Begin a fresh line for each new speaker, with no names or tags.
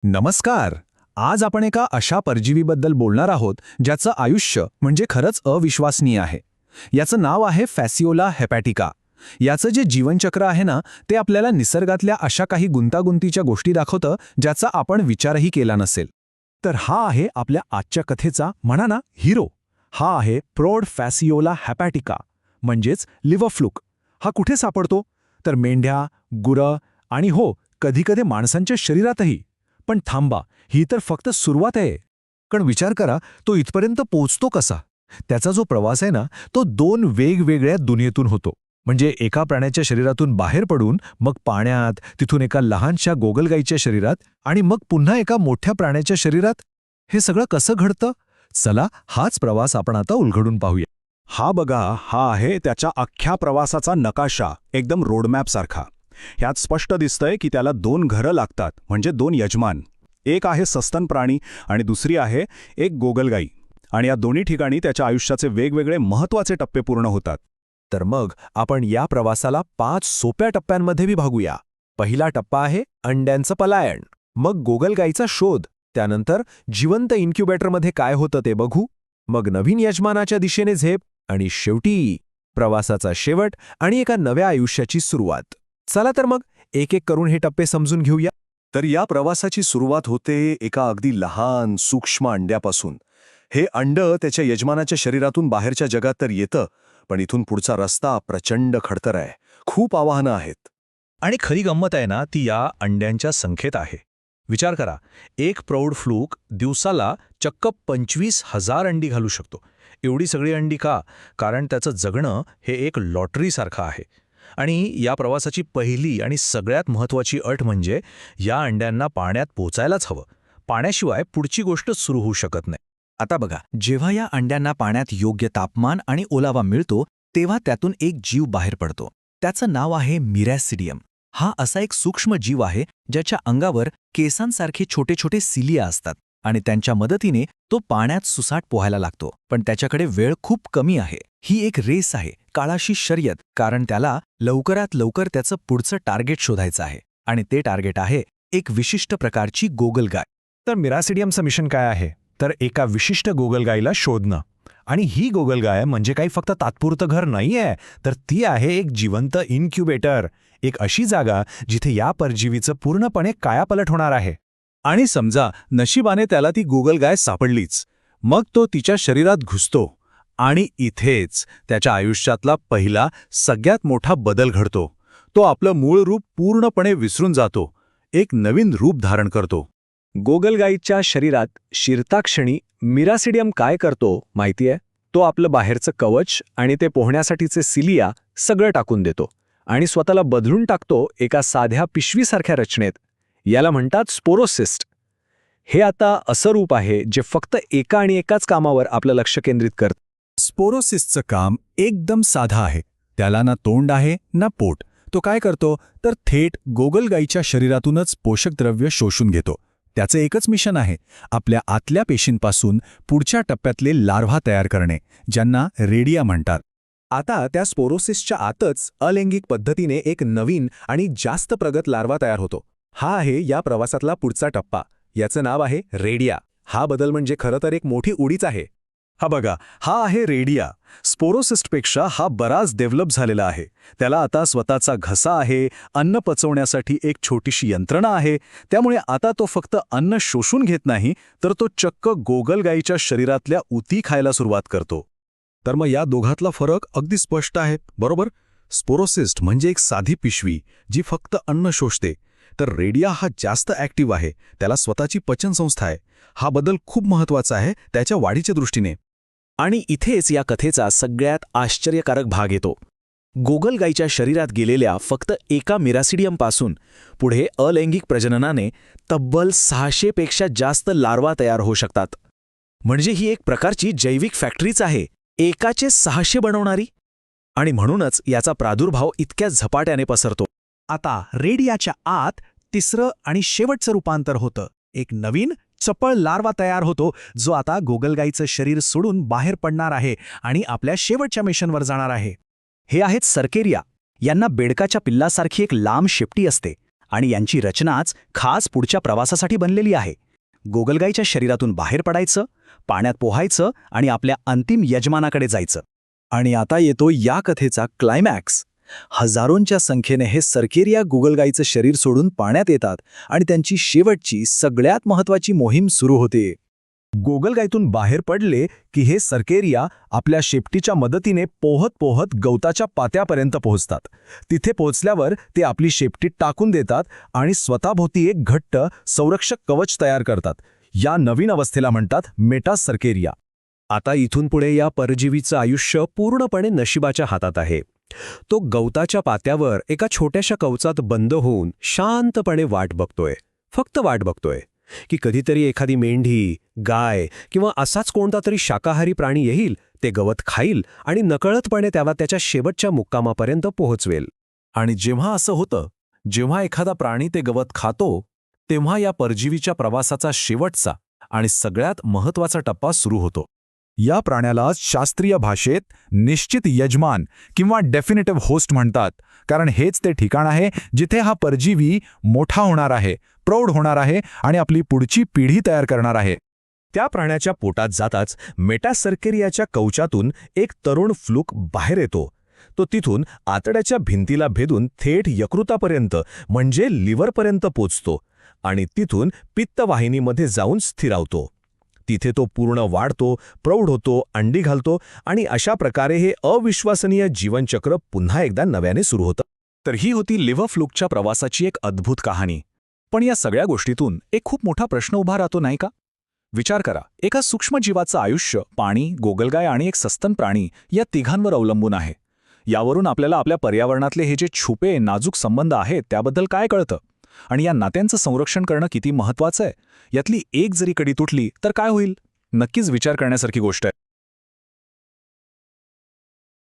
नमस्कार. आज आपण एका अशा परजीवीबद्दल बोलणार आहोत ज्याचं आयुष्य म्हणजे खरंच अविश्वसनीय आहे. याचं नाव आहे फॅसिओला हेपॅटिका. याचं जे जीवनचक्र आहे ना, ते आपल्याला निसर्गातल्या अशा काही गुंतागुंतीच्या गोष्टी दाखवतं ज्याचा आपण विचारही केला नसेल.
तर हा आहे आपल्या आजच्या कथेचा म्हणा ना हिरो. हा आहे प्रौढ फॅसिओला हेपॅटिका म्हणजेच लिव्हर फ्लूक. हा कुठे सापडतो? तर मेंढ्या, गुरं आणि हो, कधीकधी माणसांच्या शरीरातही. पण थांबा, ही तर फक्त सुरुवात आहे.
पण विचार करा, तो इथपर्यंत पोहोचतो कसा? त्याचा जो प्रवास आहे ना, तो 2 वेगवेगळ्या दुनियेतून होतो. म्हणजे एका प्राण्याच्या शरीरातून बाहेर पडून मग पाण्यात, तिथून एका लहानशा गोगलगाईच्या शरीरात आणि मग पुन्हा एका मोठ्या प्राण्याच्या शरीरात. हे सगळं कसं घडतं? चला, हाच प्रवास आपण आता उलगडून पाहूया.
हा बघा, हा आहे त्याच्या अख्ख्या प्रवासाचा नकाशा, एकदम रोडमॅप सारखा. ह्यात स्पष्ट दिसतंय की त्याला 2 घरं लागतात, म्हणजे 2 यजमान. एक आहे सस्तन प्राणी आणि दुसरी आहे एक गोगलगाई. आणि या दोन्ही ठिकाणी त्याच्या आयुष्याचे वेगवेगळे महत्त्वाचे टप्पे पूर्ण होतात.
तर मग आपण या प्रवासाला 5 सोप्या टप्प्यांमध्ये विभागूया. पहिला टप्पा आहे अंड्यांचं पलायन, मग गोगलगाईचा शोध, त्यानंतर जिवंत इन्क्युबेटरमध्ये काय होतं ते बघू, मग नवीन यजमानाच्या दिशेने झेप आणि शेवटी प्रवासाचा शेवट आणि एका नव्या आयुष्याची सुरुवात. चला तर मग एक एक करून हे टप्पे समजून घेऊया.
तर या प्रवासाची सुरुवात होते एका अगदी लहान सूक्ष्म अंड्यापासून. हे अंड त्याच्या यजमानाच्या शरीरातून बाहेरच्या जगात तर येतं, पण इथून पुढचा रस्ता प्रचंड खडतर आहे. खूप आव्हानं आहेत.
आणि खरी गंमत आहे ना, ती या अंड्यांच्या संख्येत आहे. विचार करा, एक प्रौढ फ्लूक दिवसाला चक्क 25,000 अंडी घालू शकतो. एवढी सगळी अंडी का? कारण त्याचं जगणं हे एक लॉटरीसारखं आहे. आणि या प्रवासाची पहिली आणि सगळ्यात महत्त्वाची अट म्हणजे या अंड्यांना पाण्यात पोचायलाच हवं. पाण्याशिवाय पुढची गोष्ट सुरू होऊ शकत नाही.
आता बघा, जेव्हा या अंड्यांना पाण्यात योग्य तापमान आणि ओलावा मिळतो तेव्हा त्यातून एक जीव बाहेर पडतो. त्याचं नाव आहे मिरॅसिडियम. हा असा एक सूक्ष्म जीव आहे ज्याच्या अंगावर केसांसारखे छोटे छोटे सिलिया असतात आणि त्यांच्या मदतीने तो पाण्यात सुसाट पोहायला लागतो. पण त्याच्याकडे वेळ खूप कमी आहे. ही एक रेस आहे, काळाशी शर्यत, कारण त्याला लवकरात लवकर त्याचं पुढचं टार्गेट शोधायचं आहे. आणि ते टार्गेट आहे एक विशिष्ट प्रकारची गोगलगाय.
तर मिरॅसिडियमचं मिशन काय आहे? तर एका विशिष्ट गोगलगाईला शोधणं. आणि ही गोगलगाय म्हणजे काही फक्त तात्पुरतं घर नाहीये, तर ती आहे एक जिवंत इन्क्युबेटर. एक अशी जागा जिथे या परजीवीचं पूर्णपणे कायापालट होणार आहे.
आणि समजा नशिबाने त्याला ती गोगलगाय सापडलीच, मग तो तिच्या शरीरात घुसतो आणि इथेच त्याच्या आयुष्यातला पहिला सगळ्यात मोठा बदल घडतो. तो आपलं मूळ रूप पूर्णपणे विसरून जातो, एक नवीन रूप धारण करतो.
गोगलगाईच्या शरीरात शिरताक्षणी मिरॅसिडियम काय करतो माहितीये? तो आपलं बाहेरचं कवच आणि ते पोहण्यासाठीचे सिलिया सगळं टाकून देतो आणि स्वतःला बदलून टाकतो एका साध्या पिशवीसारख्या रचनेत. याला म्हणतात स्पोरोसिस्ट. हे आता असं रूप आहे जे फक्त एका आणि एकाच कामावर आपलं लक्ष केंद्रित करतं.
स्पोरोसिसचं काम एकदम साधं आहे. त्याला ना तोंड आहे ना पोट. तो काय करतो तर थेट गोगलगाईच्या शरीरातूनच पोषक द्रव्य शोषून घेतो. त्याचं एकच मिशन आहे, आपल्या आतल्या पेशींपासून पुढच्या टप्प्यातले लार्व्हा तयार करणे, ज्यांना रेडिया म्हणतात.
आता त्या स्पोरोसिसच्या आतच अलैंगिक पद्धतीने एक नवीन आणि जास्त प्रगत लार्वा तयार होतो. हा आहे या प्रवासातला पुढचा टप्पा. याचं नाव आहे रेडिया. हा बदल म्हणजे खरं तर एक मोठी उडीच आहे.
हा बघा, हा आहे रेडिया. स्पोरोसिस्टपेक्षा हा बराच डेव्हलप झालेला आहे. त्याला आता स्वतःचा घसा आहे, अन्न पचवण्यासाठी एक छोटीशी यंत्रणा आहे. त्यामुळे आता तो फक्त अन्न शोषून घेत नाही, तर तो चक्क गोगलगाईच्या शरीरातल्या उती खायला सुरुवात करतो. तर मग या दोघातला फरक अगदी स्पष्ट आहे, बरोबर? स्पोरोसिस्ट म्हणजे एक साधी पिशवी जी फक्त अन्न शोषते, तर रेडिया हा जास्त ॲक्टिव्ह आहे. त्याला स्वतःची पचनसंस्था आहे. हा बदल खूप महत्त्वाचा आहे त्याच्या वाढीच्या दृष्टीने.
आणि इथेच या कथेचा सगळ्यात आश्चर्यकारक भाग येतो. गोगलगाईच्या शरीरात गेलेल्या फक्त एका मिरॅसिडियमपासून पुढे अलैंगिक प्रजननाने तब्बल 600 पेक्षा जास्त लार्वा तयार होऊ शकतात. म्हणजे ही एक प्रकारची जैविक फॅक्टरीच आहे, एकाचे 600 बनवणारी. आणि म्हणूनच याचा प्रादुर्भाव इतक्या झपाट्याने पसरतो.
आता रेडियाच्या आत तिसरं आणि शेवटचं रूपांतर होतं. एक नवीन चपळ लार्वा तयार होतो जो आता गोगलगाईचं शरीर सोडून बाहेर पडणार आहे आणि आपल्या शेवटच्या मिशनवर जाणार आहे.
हे आहेत सर्केरिया. यांना बेडकाच्या पिल्लासारखी एक लांब शेपटी असते
आणि यांची रचनाच खास पुढच्या प्रवासासाठी बनलेली आहे. गोगलगाईच्या शरीरातून बाहेर पडायचं, पाण्यात पोहायचं आणि आपल्या अंतिम यजमानाकडे जायचं.
आणि आता येतो या कथेचा क्लायमॅक्स. हजारोंच्या संख्येने हे सर्केरिया गोगलगाईचं शरीर सोडून पाण्यात येतात आणि त्यांची शेवटची सगळ्यात महत्त्वाची मोहीम सुरू होते.
गोगलगाईतून बाहेर पडले की हे सर्केरिया आपल्या शेपटीच्या मदतीने पोहत पोहत गवताच्या पात्यापर्यंत पोहोचतात. तिथे पोहोचल्यावर ते आपली शेपटी टाकून देतात आणि स्वतःभोवती एक घट्ट संरक्षक कवच तयार करतात. या नवीन अवस्थेला म्हणतात मेटासर्केरिया.
आता इथून पुढे या परजीवीचं आयुष्य पूर्णपणे नशिबाच्या हातात आहे. तो गवताच्या पात्यावर एका छोट्याशा कवचात बंद होऊन शांतपणे वाट बघतोय, फक्त वाट बघतोय की कधीतरी एखादी मेंढी, गाय किंवा असाच कोणता तरी शाकाहारी प्राणी येईल, ते गवत खाईल आणि नकळतपणे त्याला त्याच्या शेवटच्या मुक्कामापर्यंत पोहोचवेल.
आणि जेव्हा असं होतं, जेव्हा एखादा प्राणी ते गवत खातो, तेव्हा या परजीवीच्या प्रवासाचा शेवटचा आणि सगळ्यात महत्त्वाचा टप्पा सुरू होतो. या प्राण्याला शास्त्रीय भाषेत निश्चित यजमान किंवा डेफिनेटिव्ह होस्ट म्हणतात, कारण हेच ते ठिकाण आहे जिथे हा परजीवी मोठा होणार आहे, प्रौढ होणार आहे आणि आपली पुढची पिढी तयार करणार आहे.
त्या प्राण्याच्या पोटात जाताच मेटासर्केरियाच्या कवचातून एक तरुण फ्लूक बाहेर येतो. तो तिथून आतड्याच्या भिंतीला भेदून थेट यकृतापर्यंत म्हणजे लिव्हरपर्यंत पोचतो आणि तिथून पित्तवाहिनीमध्ये जाऊन स्थिरावतो. तिथे तो पूर्ण वाढतो, प्रौढ होतो, अंडी घालतो आणि अशा प्रकारे हे अविश्वसनीय जीवनचक्र पुन्हा एकदा नव्याने सुरू होतं.
तर ही होती लिव्हर फ्लूकच्या प्रवासाची एक अद्भुत कहाणी. पण या सगळ्या गोष्टीतून एक खूप मोठा प्रश्न उभा राहतो, नाही का? विचार करा, एका सूक्ष्म जीवाचं आयुष्य पाणी, गोगलगाय आणि एक सस्तन प्राणी या तिघांवर अवलंबून आहे. यावरून आपल्याला आपल्या पर्यावरणातले हे जे छुपे, नाजूक संबंध आहेत त्याबद्दल काय कळतं आणि या नात्यांचं संरक्षण करणं किती महत्त्वाचं आहे. यातली एक जरी कडी तुटली तर काय होईल? नक्कीच विचार करण्यासारखी गोष्ट आहे.